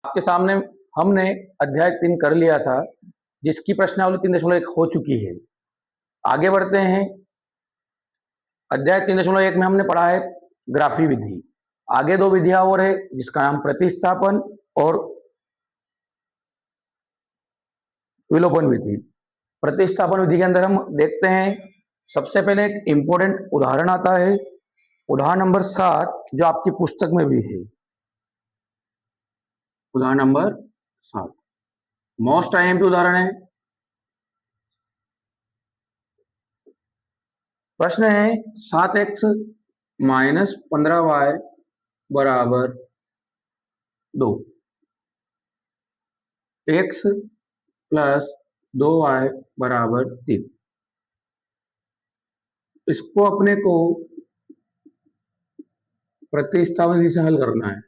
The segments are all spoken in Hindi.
आपके सामने हमने अध्याय 3 कर लिया था, जिसकी प्रश्नावली 3.1 हो चुकी है। आगे बढ़ते हैं। अध्याय 3.1 में हमने पढ़ा है ग्राफी विधि। आगे दो विधियां और है, जिसका नाम प्रतिस्थापन और विलोपन विधि। प्रतिस्थापन विधि के अंदर हम देखते हैं, सबसे पहले एक इंपॉर्टेंट उदाहरण आता है, उदाहरण नंबर 7, जो आपकी पुस्तक में भी है। उदाहरण नंबर 7 मोस्ट आईएमपी उदाहरण है। प्रश्न है 7x माइनस 15y बराबर 2, x प्लस 2y बराबर 3। इसको अपने को प्रतिस्थापन विधि से हल करना है।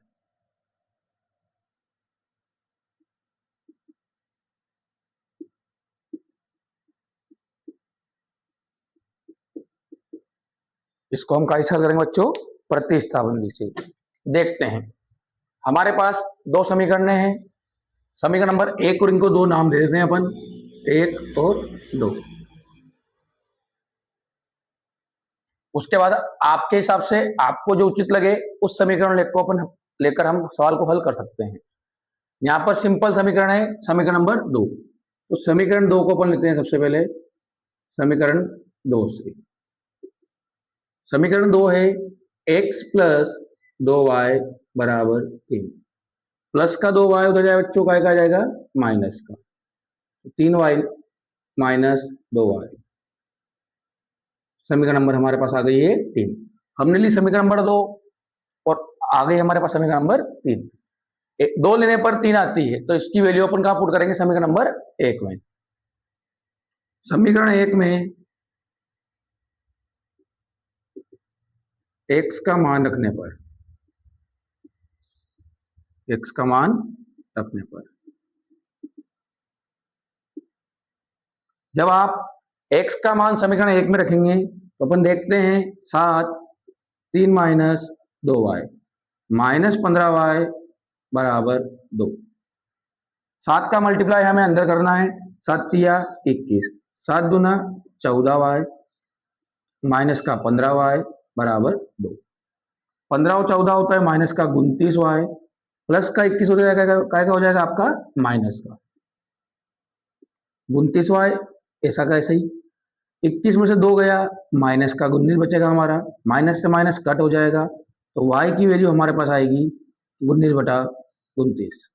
इसको हम कैसे हल करेंगे बच्चों? प्रतिस्थापन विधि से। देखते हैं, हमारे पास दो समीकरण हैं। समीकरण नंबर 1 और इनको दो नाम दे देते हैं अपन, 1 और 2। उसके बाद आपके हिसाब से आपको जो उचित लगे उस समीकरण को अपन लेकर हम सवाल को हल कर सकते हैं। यहाँ पर सिंपल समीकरण है, समीकरण नंबर 2। तो समीकरण 2 को अपन लेते हैं सबसे पहले। समीकरण 2 से समीकरण 2 है x प्लस 2y बराबर 3। प्लस का 2y उधर जाए बच्चों, का आ जाएगा माइनस का, 3y माइनस 2y। समीकरण नंबर हमारे पास आ गई है 3। हमने ली समीकरण नंबर 2 और आ गई हमारे पास समीकरण नंबर 3। 2 लेने पर 3 आती है, तो इसकी वैल्यू अपन कहां पुट करेंगे? समीकरण नंबर 1 में। समीकरण 1 में x का मान रखने पर, x का मान रखने पर जब आप x का मान समीकरण 1 में रखेंगे तो अपन देखते हैं 7 3 माइनस 2y माइनस 15y बराबर 2। 7 का मल्टीप्लाई हमें अंदर करना है, 7 तिया 21, 7 दूना 14y माइनस का 15y बराबर 2। 15 और 14 होता है माइनस का 29y, प्लस का 21 हो जाएगा, क्या हो जाएगा आपका? माइनस का 29y, ऐसा का ऐसा ही। 21 में से 2 गया, माइनस का 19 बचेगा हमारा, माइनस से माइनस कट हो जाएगा, तो y की वैल्यू हमारे पास आएगी 19/29।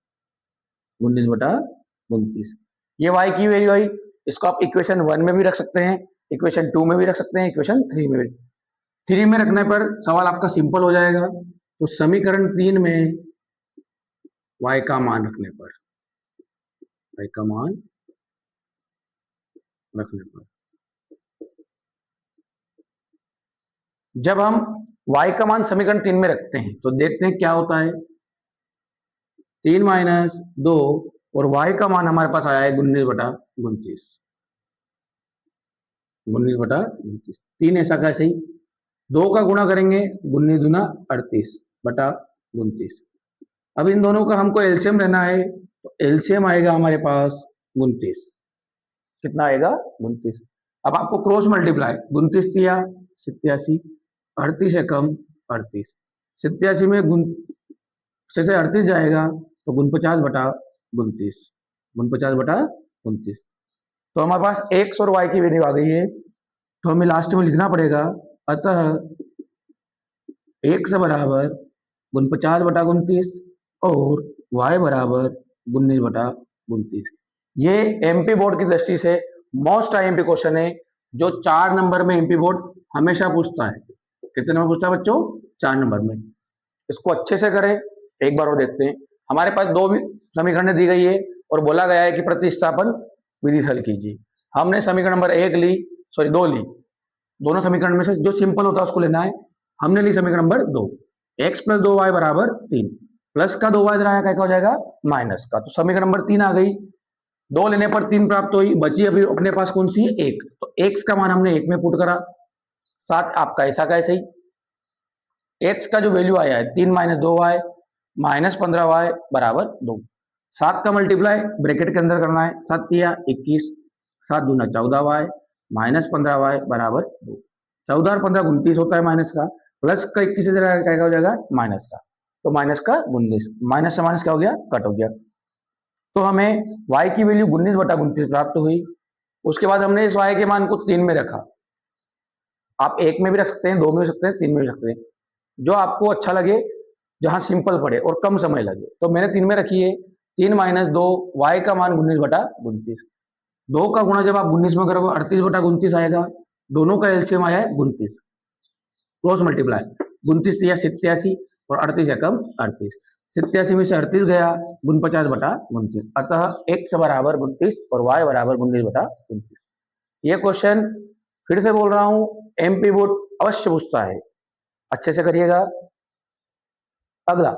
19/29 ये y की वैल्यू आई। इसको आप इक्वेशन 1 में भी रख सकते हैं, इक्वेशन 2 में भी रख सकते हैं, इक्वेशन 3 में भी। 3 में रखने पर सवाल आपका सिंपल हो जाएगा। तो समीकरण 3 में y का मान रखने पर, y का मान रखने पर जब हम y का मान समीकरण 3 में रखते हैं तो देखते हैं क्या होता है। 3 माइनस 2 और y का मान हमारे पास आया है 19/29। 19/29, 3 ऐसा कैसे ही। 2 का गुणा करेंगे, 19 दूना 38/29। अब इन दोनों का हमको एलसीएम लेना है, तो एलसीएम आएगा हमारे पास 29। कितना आएगा? 29। अब आपको क्रॉस मल्टीप्लाई, 29 तिया 87, 38 है कम 38, 87 में गुण से 38 जाएगा तो 49/29, 49/29। तो हमारे पास x और y की वैल्यू आ गई है, तो हमें लास्ट में लिखना पड़ेगा, अतः x बराबर 49/29 और y बराबर 19/29। ये एमपी बोर्ड की दृष्टि से मोस्ट आईएमपी क्वेश्चन है, जो 4 नंबर में एमपी बोर्ड हमेशा पूछता है। कितने नंबर पूछता है बच्चों? 4 नंबर में। इसको अच्छे से करें, एक बार और देखते हैं। हमारे पास दो समीकरण दी गई है और बोला गया है कि प्रतिस्थापन विधि से हल कीजिए। हमने समीकरण नंबर 1 ली, सॉरी 2 ली। दोनों समीकरण में से जो सिंपल होता है उसको लेना है। हमने ली समीकरण नंबर 2, x प्लस 2y बराबर 3, प्लस का 2y इधर आया, क्या हो जाएगा? माइनस का। तो समीकरण नंबर 3 आ गई। 2 लेने पर 3 प्राप्त हुई, बची अभी अपने पास कौन सी? 1। तो x का मान हमने 1 में पुट करा, 7 आपका ऐसा का ऐसे ही। x का जो वैल्यू आया है 3 माइनस 2y, -15y बराबर 2। 7 का मल्टीप्लाई ब्रैकेट के अंदर करना है, 7 तिया 21, 7 दूना 14y, -15y बराबर 2। 14 और 15 29 होता है माइनस का, प्लस का 21 से क्या हो जाएगा माइनस का, तो माइनस का 19, माइनस से माइनस क्या हो गया कट हो गया। तो हमें y की वैल्यू 19/29 प्राप्त हुई। उसके बाद हमने इस y के मान को 3 में रखा, आप 1 में भी रख सकते हैं, 2 में भी रख सकते हैं, 3 में भी रख सकते हैं, जो आपको अच्छा लगे, जहां सिंपल पड़े और कम समय लगे। तो मैंने 3 में रखी है, 3 माइनस 2, y का मान 19/29, 2 का गुणा जब आप 19 में करोगे 38/29 आएगा, दोनों का एलसीएम आया है 29, क्रॉस मल्टीप्लाई 29 तिया 87 और 38 एकम 38, 87 में से 38 गया, 49/29, अतः x बराबर 29 और y बराबर 19/29। ये क्वेश्चन फिर से बोल रहा हूं, एमपी बोर्ड अवश्य पूछता है, अच्छे से करिएगा। अगला